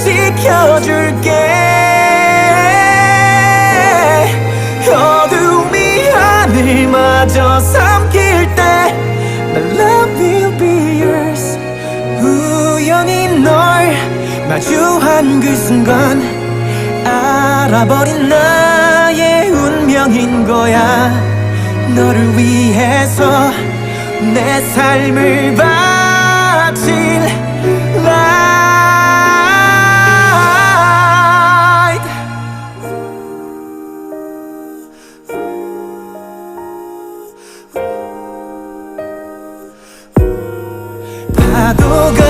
지켜줄게. 어둠이 하늘마저 삼킬 때 My love will be yours. 우연히 널 마주한 그 순간 알아버린 나의 운명인 거야. 너를 위해서 내 삶을 바친 light. 파도가